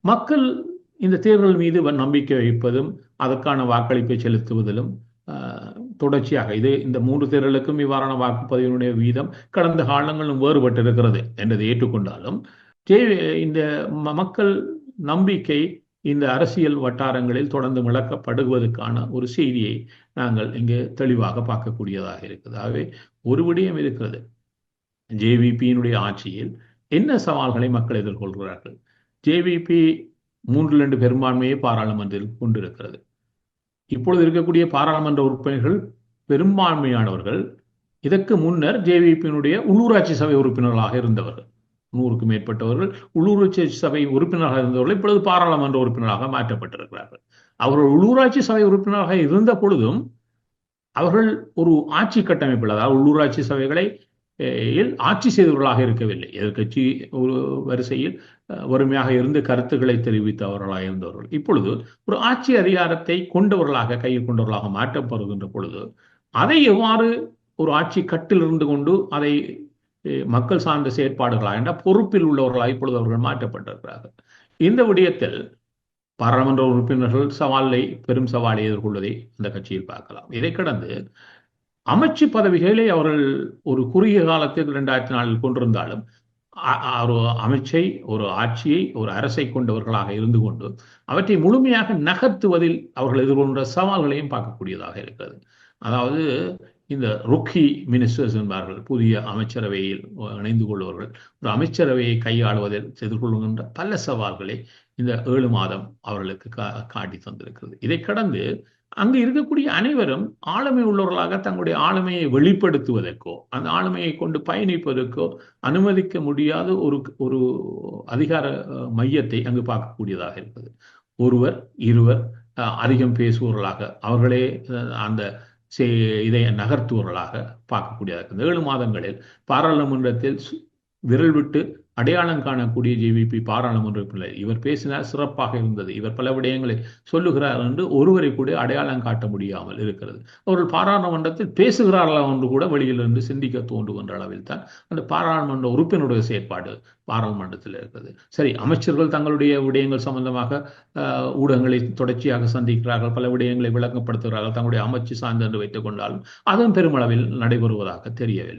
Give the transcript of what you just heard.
மக்கள் இந்த தேர்தல் மீது நம்பிக்கை வைப்பதும் அதற்கான வாக்களிப்பை செலுத்துவதிலும் தொடர்ச்சியாக இந்த 3 தேர்தலுக்கும் இவ்வாறான வாக்குப்பதிவினுடைய வீதம் கடந்த காலங்களும் வேறுபட்டிருக்கிறது என்றதை ஏற்றுக்கொண்டாலும் இந்த மக்கள் நம்பிக்கை இந்த அரசியல் வட்டாரங்களில் தொடர்ந்து விளக்கப்படுவதற்கான ஒரு செய்தியை நாங்கள் இங்கு தெளிவாக பார்க்கக்கூடியதாக இருக்குது. ஆகவே ஒரு விடயம் இருக்கிறது, ஜேவிபியினுடைய ஆட்சியில் என்ன சவால்களை மக்கள் எதிர்கொள்கிறார்கள். ஜேவிபி 3/2 பெரும்பான்மையை பாராளுமன்றத்தில் கொண்டிருக்கிறது. இப்பொழுது இருக்கக்கூடிய பாராளுமன்ற உறுப்பினர்கள் பெரும்பான்மையானவர்கள் இதற்கு முன்னர் ஜேவிபியினுடைய உள்ளூராட்சி சபை உறுப்பினர்களாக இருந்தவர்கள். 100க்கும் மேற்பட்டவர்கள் உள்ளூராட்சி சபை உறுப்பினராக இருந்தவர்கள் இப்பொழுது பாராளுமன்ற உறுப்பினராக மாற்றப்பட்டிருக்கிறார்கள். அவர்கள் உள்ளூராட்சி சபை உறுப்பினராக இருந்த பொழுதும் அவர்கள் ஒரு ஆட்சி கட்டமைப்பில், அதாவது உள்ளூராட்சி சபைகளை ஆட்சி செய்தவர்களாக இருக்கவில்லை. எதிர்கட்சி ஒரு வரிசையில் வறுமையாக இருந்து கருத்துக்களை தெரிவித்தவர்களாக இருந்தவர்கள் இப்பொழுது ஒரு ஆட்சி அதிகாரத்தை கொண்டவர்களாக, கையில் கொண்டவர்களாக மாற்றப்படுகின்ற பொழுது அதை எவ்வாறு ஒரு ஆட்சி கட்டில் இருந்து கொண்டு அதை மக்கள் சார்ந்த செயற்பாடுகளாக என்ற பொறுப்பில் உள்ளவர்களாக இப்பொழுது அவர்கள் மாற்றப்பட்டிருக்கிறார்கள். இந்த விடயத்தில் பாராளுமன்ற உறுப்பினர்கள் பெரும் சவாலை எதிர்கொள்வதை இந்த கட்சியில் பார்க்கலாம். இதை கடந்து அமைச்சு பதவிகளை அவர்கள் ஒரு குறுகிய காலத்தில் 2004 கொண்டிருந்தாலும் ஒரு அமைச்சை, ஒரு ஆட்சியை, ஒரு அரசை கொண்டவர்களாக இருந்து கொண்டு அவற்றை முழுமையாக நகர்த்துவதில் அவர்கள் எதிர்கொண்ட சவால்களையும் பார்க்கக்கூடியதாக இருக்கிறது. அதாவது இந்த ருக்கி மினிஸ்டர்ஸ் என்பார்கள், புதிய அமைச்சரவையில் இணைந்து கொள்வர்கள் ஒரு அமைச்சரவையை கையாளுவதில் எதிர்கொள்கின்ற பல சவால்களை இந்த 7 மாதம் அவர்களுக்கு காட்டி தந்திருக்கிறது. இதை கடந்து அங்கு இருக்கக்கூடிய அனைவரும் ஆளுமை உள்ளவர்களாக தங்களுடைய ஆளுமையை வெளிப்படுத்துவதற்கோ அந்த ஆளுமையை கொண்டு பயணிப்பதற்கோ அனுமதிக்க முடியாத ஒரு அதிகார மையத்தை அங்கு பார்க்கக்கூடியதாக இருக்கிறது. ஒருவர் இருவர் அதிகம் பேசுபவர்களாக அவர்களே அந்த இதை நகர்த்துவர்களாக பார்க்கக்கூடியதாக 7 மாதங்களில் பாராளுமன்றத்தில் விரல் விட்டு அடையாளம் காணக்கூடிய ஜேவிபி பாராளுமன்ற உறுப்பினர் இவர் பேசினார், சிறப்பாக இருந்தது, இவர் பல விடயங்களை சொல்லுகிறார் என்று ஒருவரை கூட அடையாளம் காட்ட முடியாமல் இருக்கிறது. அவர்கள் பாராளுமன்றத்தில் பேசுகிறார்கள் என்று கூட வெளியிலிருந்து சிந்திக்க தோன்றுகின்ற அளவில் தான் அந்த பாராளுமன்ற உறுப்பினருடைய செயற்பாடு பாராளுமன்றத்தில் இருக்கிறது. சரி, அமைச்சர்கள் தங்களுடைய விடயங்கள் சம்பந்தமாக ஊடகங்களை தொடர்ச்சியாக சந்திக்கிறார்கள், பல விடயங்களை விளக்கப்படுத்துகிறார்கள், தங்களுடைய அமைச்சு சார்ந்து என்று வைத்துக் கொண்டாலும் அதுவும் பெருமளவில் நடைபெறுவதாக தெரியவில்லை.